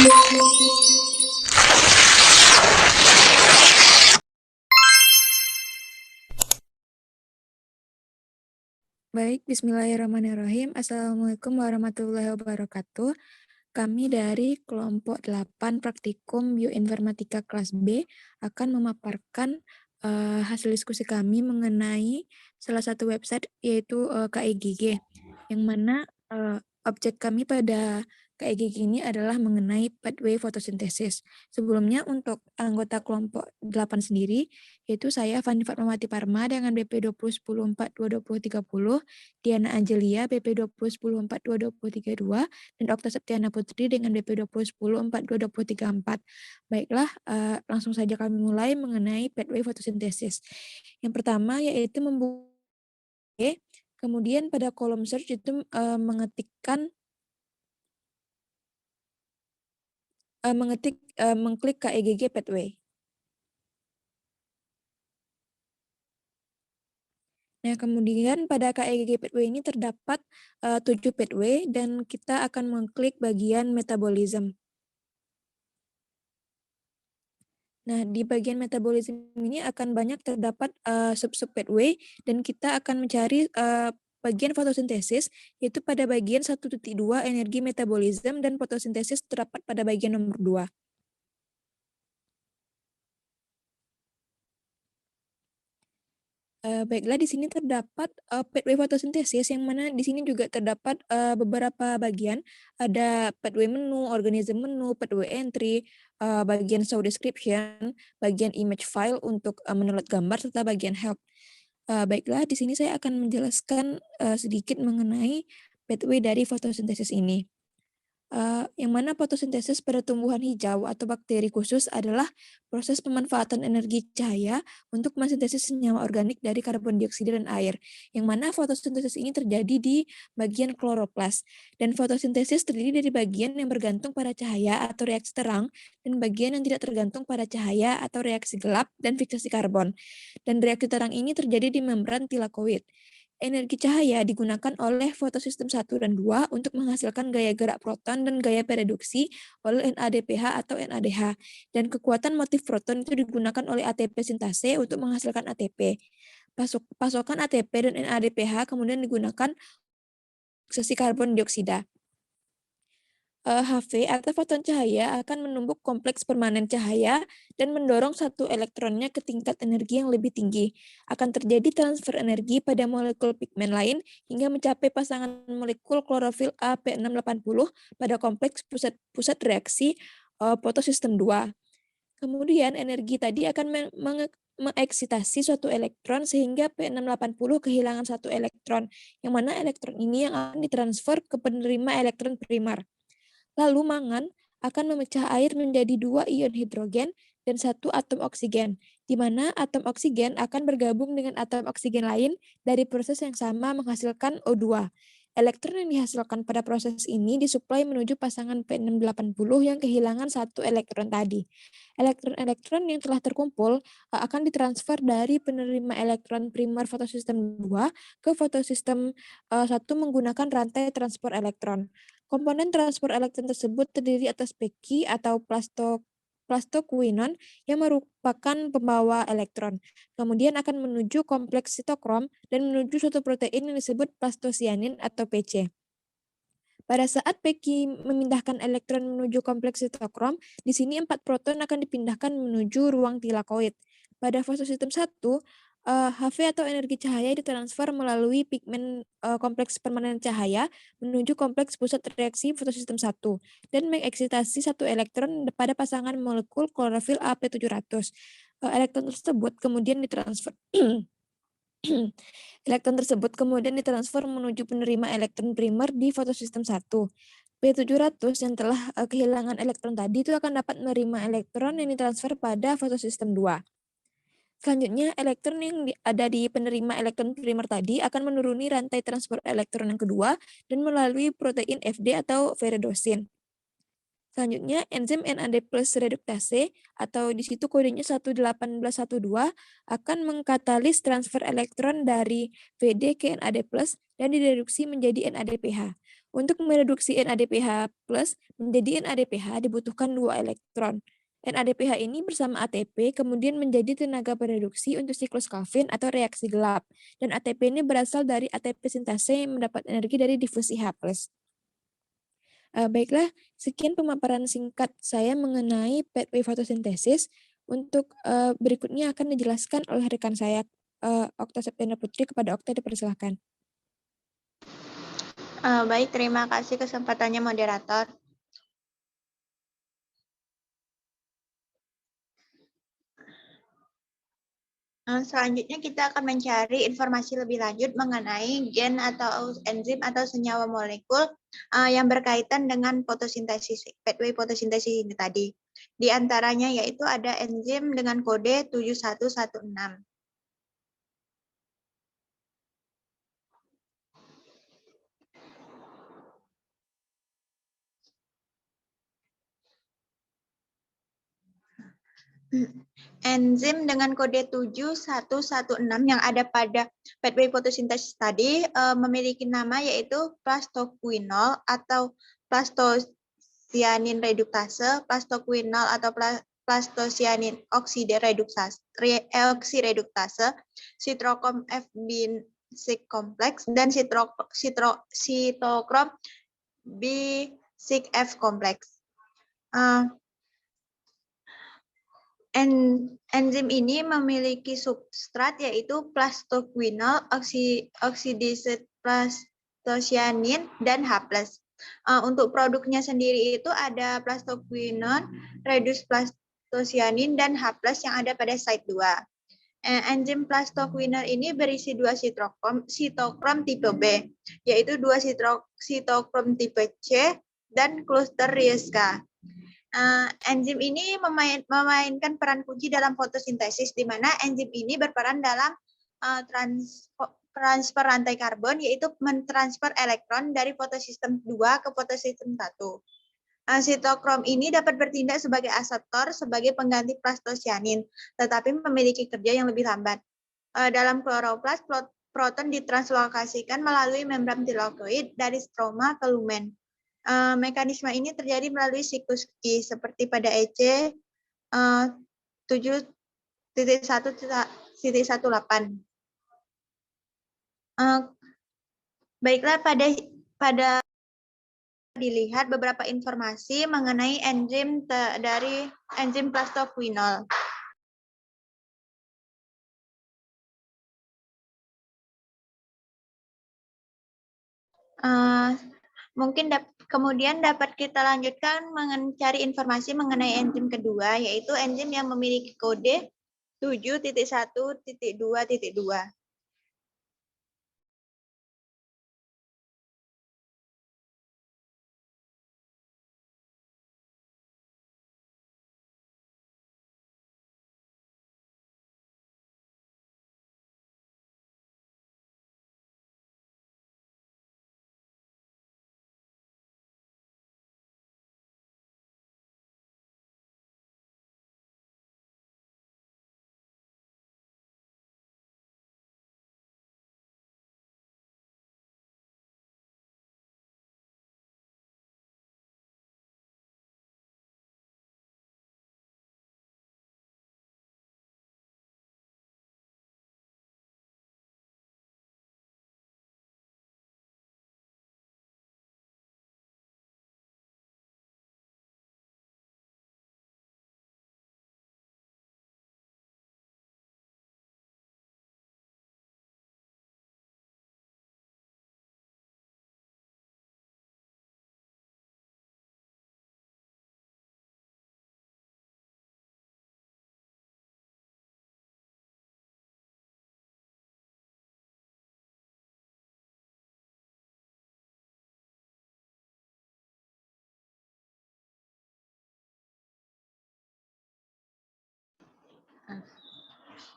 Baik, bismillahirrahmanirrahim. Assalamualaikum warahmatullahi wabarakatuh. Kami dari kelompok 8 praktikum bioinformatika kelas B akan memaparkan hasil diskusi kami mengenai salah satu website yaitu KIGG, yang mana objek kami pada KIGG ini adalah mengenai pathway fotosintesis. Sebelumnya untuk anggota kelompok 8 sendiri, yaitu saya Fani Fatmawati Parma dengan BP 2010422030, Diana Angelia BP 2010422032, dan Okta Septiana Putri dengan BP 2010422034. Baiklah, langsung saja kami mulai mengenai pathway fotosintesis. Yang pertama yaitu membuka, kemudian pada kolom search itu mengklik KIGG pathway. Nah, kemudian pada KIGG pathway ini terdapat 7 pathway dan kita akan mengklik bagian metabolism. Nah, di bagian metabolism ini akan banyak terdapat sub-sub pathway dan kita akan mencari bagian fotosintesis, yaitu pada bagian 1.2 energi metabolism dan fotosintesis terdapat pada bagian nomor 2. Baiklah, di sini terdapat pathway fotosintesis yang mana di sini juga terdapat beberapa bagian. Ada pathway menu, organism menu, pathway entry, bagian show description, bagian image file untuk menelat gambar, serta bagian help. Baiklah, di sini saya akan menjelaskan sedikit mengenai pathway dari fotosintesis ini. Yang mana fotosintesis pada tumbuhan hijau atau bakteri khusus adalah proses pemanfaatan energi cahaya untuk mensintesis senyawa organik dari karbon dioksida dan air, yang mana fotosintesis ini terjadi di bagian kloroplas, dan fotosintesis terdiri dari bagian yang bergantung pada cahaya atau reaksi terang, dan bagian yang tidak tergantung pada cahaya atau reaksi gelap dan fiksasi karbon, dan reaksi terang ini terjadi di membran tilakoid. Energi cahaya digunakan oleh fotosistem 1 dan 2 untuk menghasilkan gaya gerak proton dan gaya pereduksi oleh NADPH atau NADH. Dan kekuatan motif proton itu digunakan oleh ATP sintase untuk menghasilkan ATP. Pasokan ATP dan NADPH kemudian digunakan oksidasi karbon dioksida. HV atau foton cahaya akan menumbuk kompleks permanen cahaya dan mendorong satu elektronnya ke tingkat energi yang lebih tinggi. Akan terjadi transfer energi pada molekul pigmen lain hingga mencapai pasangan molekul klorofil AP680 pada kompleks pusat reaksi fotosistem 2. Kemudian energi tadi akan mengeksitasi suatu elektron sehingga P680 kehilangan satu elektron, yang mana elektron ini yang akan ditransfer ke penerima elektron primer. Lalu mangan akan memecah air menjadi 2 ion hidrogen dan 1 atom oksigen, di mana atom oksigen akan bergabung dengan atom oksigen lain dari proses yang sama menghasilkan O2. Elektron yang dihasilkan pada proses ini disuplai menuju pasangan P680 yang kehilangan 1 elektron tadi. Elektron-elektron yang telah terkumpul akan ditransfer dari penerima elektron primer fotosistem 2 ke fotosistem 1 menggunakan rantai transport elektron. Komponen transport elektron tersebut terdiri atas Peki atau plastoquinone yang merupakan pembawa elektron. Kemudian akan menuju kompleks sitokrom dan menuju suatu protein yang disebut plastosianin atau PC. Pada saat Peki memindahkan elektron menuju kompleks sitokrom, di sini 4 proton akan dipindahkan menuju ruang tilakoid. Pada fotosistem 1, HV atau energi cahaya ditransfer melalui pigmen kompleks permanen cahaya menuju kompleks pusat reaksi fotosistem 1 dan mengeksitasi satu elektron pada pasangan molekul klorofil AP700. Elektron tersebut kemudian ditransfer Elektron tersebut kemudian ditransfer menuju penerima elektron primer di fotosistem 1. P700 yang telah kehilangan elektron tadi itu akan dapat menerima elektron yang ditransfer pada fotosistem 2. Selanjutnya, elektron yang ada di penerima elektron primer tadi akan menuruni rantai transport elektron yang kedua dan melalui protein FD atau ferredosin. Selanjutnya, enzim NAD+ reduktase atau di situ kodenya 11812 akan mengkatalis transfer elektron dari VD ke NAD+ dan direduksi menjadi NADPH. Untuk mereduksi NADPH+ menjadi NADPH dibutuhkan 2 elektron. NADPH ini bersama ATP kemudian menjadi tenaga pereduksi untuk siklus Calvin atau reaksi gelap. Dan ATP ini berasal dari ATP sintase yang mendapat energi dari difusi H+. Baiklah, sekian pemaparan singkat saya mengenai pathway fotosintesis. Untuk berikutnya akan dijelaskan oleh rekan saya, Okta Septiana Putri. Kepada Okta dipersilahkan. Baik, terima kasih kesempatannya moderator. Selanjutnya kita akan mencari informasi lebih lanjut mengenai gen atau enzim atau senyawa molekul yang berkaitan dengan fotosintesis, pathway fotosintesis ini tadi. Di antaranya yaitu ada enzim dengan kode 7116. Enzim dengan kode 7116 yang ada pada pathway fotosintesis tadi memiliki nama yaitu plastoquinol atau plastocyanin reduktase, plastoquinol atau plastocyanin oksireduktase, sitrokrom F-6 kompleks, dan sitokrom B6F kompleks. Enzim ini memiliki substrat yaitu plastoquinol, oksidase plastocyanin, dan H+. Untuk produknya sendiri itu ada plastoquinol, reduce plastocyanin, dan H+ yang ada pada site 2. Enzim plastoquinol ini berisi 2 sitokrom tipe B, yaitu 2 sitokrom tipe C dan kluster Rieska. Enzim ini memainkan peran kunci dalam fotosintesis, di mana enzim ini berperan dalam transfer rantai karbon, yaitu mentransfer elektron dari fotosistem 2 ke fotosistem 1. Sitokrom ini dapat bertindak sebagai asetor sebagai pengganti plastocyanin, tetapi memiliki kerja yang lebih lambat. Dalam kloroplas, proton ditranslokasikan melalui membran tilakoid dari stroma ke lumen. Mekanisme ini terjadi melalui siklus Q seperti pada EC 7.1.18. Baiklah, pada dilihat beberapa informasi mengenai enzim dari enzim plastoquinol. Mungkin kemudian dapat kita lanjutkan mencari informasi mengenai enzim kedua, yaitu enzim yang memiliki kode 7.1.2.2.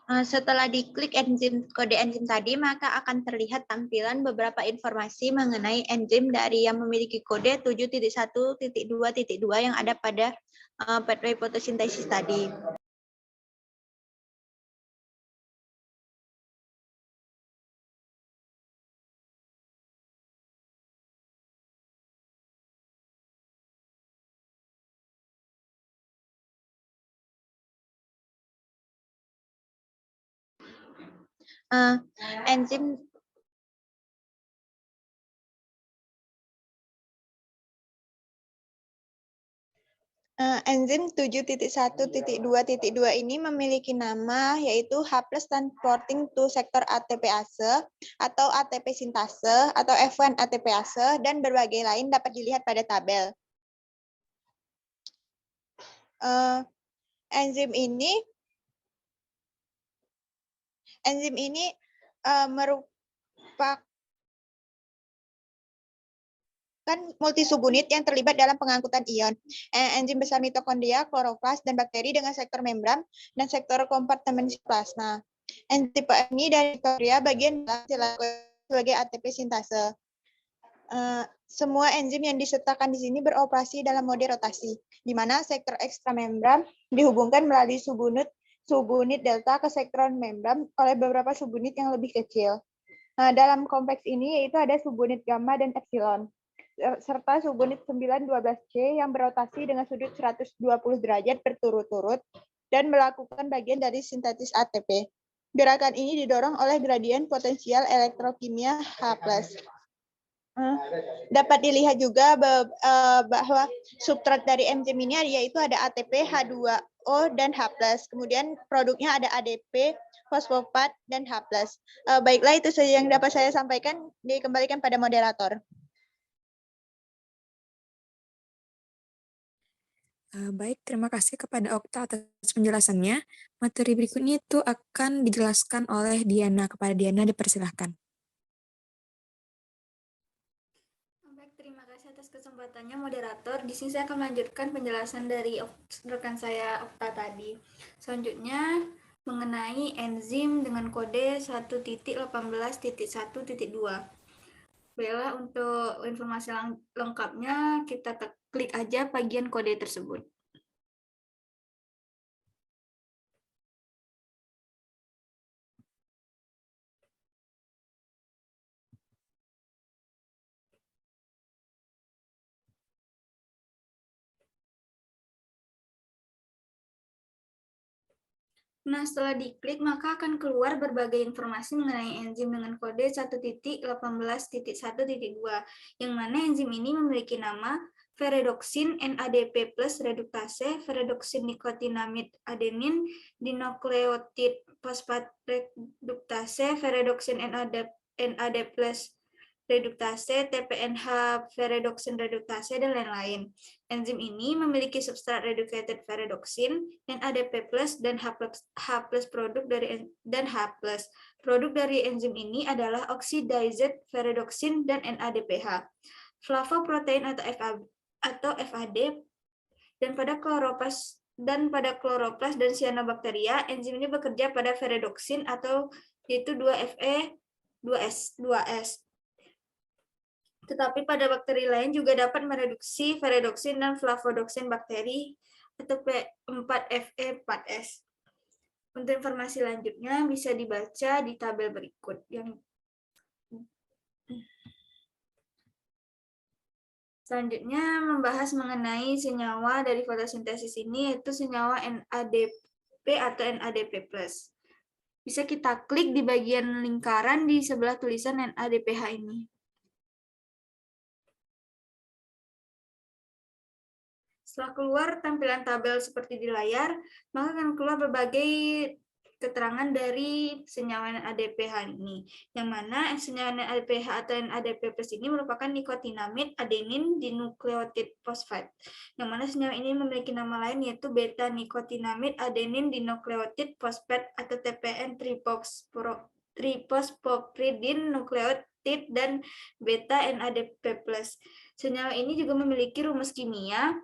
Setelah diklik kode enzim tadi, maka akan terlihat tampilan beberapa informasi mengenai enzim dari yang memiliki kode 7.1.2.2 yang ada pada pathway fotosintesis tadi. enzim Enzim 7.1.2.2 ini memiliki nama yaitu H+ transporting to sector ATPase atau ATP sintase atau F1 ATPase dan berbagai lain dapat dilihat pada tabel. Enzim ini merupakan multisubunit yang terlibat dalam pengangkutan ion. Enzim besar mitokondria, kloroplas, dan bakteri dengan sektor membran dan sektor kompartemen sitoplasma. Enzim tipe ini dari mitokondria bagian dalam sebagai ATP sintase. Semua enzim yang disertakan di sini beroperasi dalam mode rotasi, di mana sektor ekstramembran dihubungkan melalui subunit delta ke sektor membran oleh beberapa subunit yang lebih kecil. Dalam kompleks ini yaitu ada subunit gamma dan epsilon, serta subunit 912C yang berotasi dengan sudut 120 derajat berturut-turut dan melakukan bagian dari sintesis ATP. Gerakan ini didorong oleh gradien potensial elektrokimia H+. Dapat dilihat juga bahwa substrat dari enzim ini yaitu ada ATP, H2O, dan H+. Kemudian produknya ada ADP, fosfat, dan H+. Baiklah, itu saja yang dapat saya sampaikan. Dikembalikan pada moderator. Baik, terima kasih kepada Okta atas penjelasannya. Materi berikutnya itu akan dijelaskan oleh Diana. Kepada Diana, dipersilahkan. Baik, terima kasih atas kesempatannya moderator. Di sini saya akan melanjutkan penjelasan dari rekan saya Okta tadi. Selanjutnya mengenai enzim dengan kode 1.18.1.2. Baiklah, untuk informasi lengkapnya kita klik aja bagian kode tersebut. Nah, setelah diklik, maka akan keluar berbagai informasi mengenai enzim dengan kode 1.18.1.2, yang mana enzim ini memiliki nama ferredoxin NADP plus reduktase, ferredoxin nikotinamid adenin dinukleotid fosfat reduktase, ferredoxin NAD plus reduktase, TPNH ferredoxin reduktase, dan lain-lain. Enzim ini memiliki substrat reducated ferredoxin, NADP+, dan H+ produk dari Produk dari enzim ini adalah oxidized ferredoxin dan NADPH. Flavoprotein atau FAD, dan pada kloroplas dan cyanobacteria, enzim ini bekerja pada ferredoxin atau yaitu 2Fe 2S. Tetapi pada bakteri lain juga dapat mereduksi ferredoxin dan flavodoxin bakteri atau P4Fe4S. Untuk informasi lanjutnya bisa dibaca di tabel berikut. Selanjutnya membahas mengenai senyawa dari fotosintesis ini, yaitu senyawa NADP atau NADP+. Bisa kita klik di bagian lingkaran di sebelah tulisan NADPH ini. Setelah keluar tampilan tabel seperti di layar, maka akan keluar berbagai keterangan dari senyawa NADPH ini, yang mana senyawa NADPH atau NADP+ ini merupakan nikotinamid adenin dinukleotid fosfat, yang mana senyawa ini memiliki nama lain yaitu beta nikotinamid adenin dinukleotid fosfat atau TPN triphosphopiridin nukleotid dan beta NADP+. Senyawa ini juga memiliki rumus kimia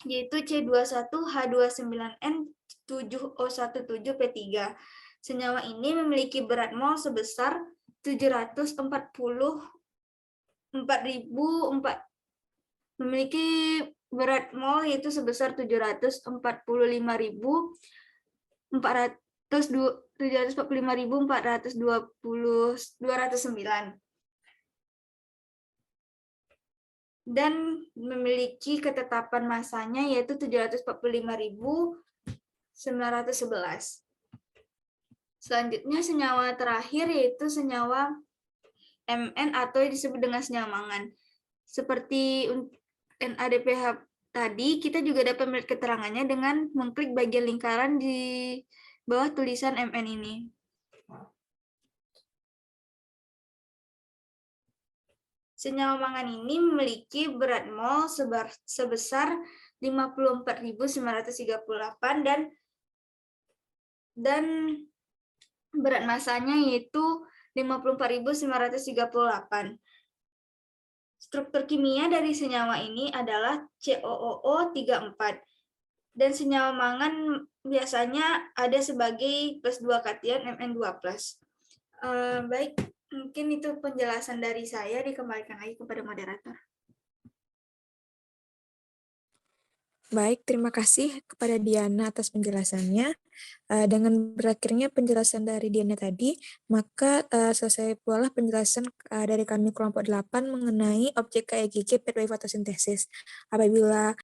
yaitu C21H29N7O17P3. Senyawa ini memiliki berat mol sebesar 744.000 memiliki berat mol yaitu sebesar 745.429 dan memiliki ketetapan masanya yaitu 745.911. Selanjutnya senyawa terakhir yaitu senyawa Mn atau yang disebut dengan senyawa mangan. Seperti NADPH tadi, kita juga dapat melihat keterangannya dengan mengklik bagian lingkaran di bawah tulisan Mn ini. Senyawa mangan ini memiliki berat mol sebesar 54.938 dan berat masanya yaitu 54.938. Struktur kimia dari senyawa ini adalah COOO34 dan senyawa mangan biasanya ada sebagai +2 kation Mn2+. Baik, mungkin itu penjelasan dari saya, dikembalikan lagi kepada moderator. Baik, terima kasih kepada Diana atas penjelasannya. Dengan berakhirnya penjelasan dari Diana tadi, maka selesai pula penjelasan dari kami kelompok 8 mengenai objek KEGG pathway fotosintesis. Apabila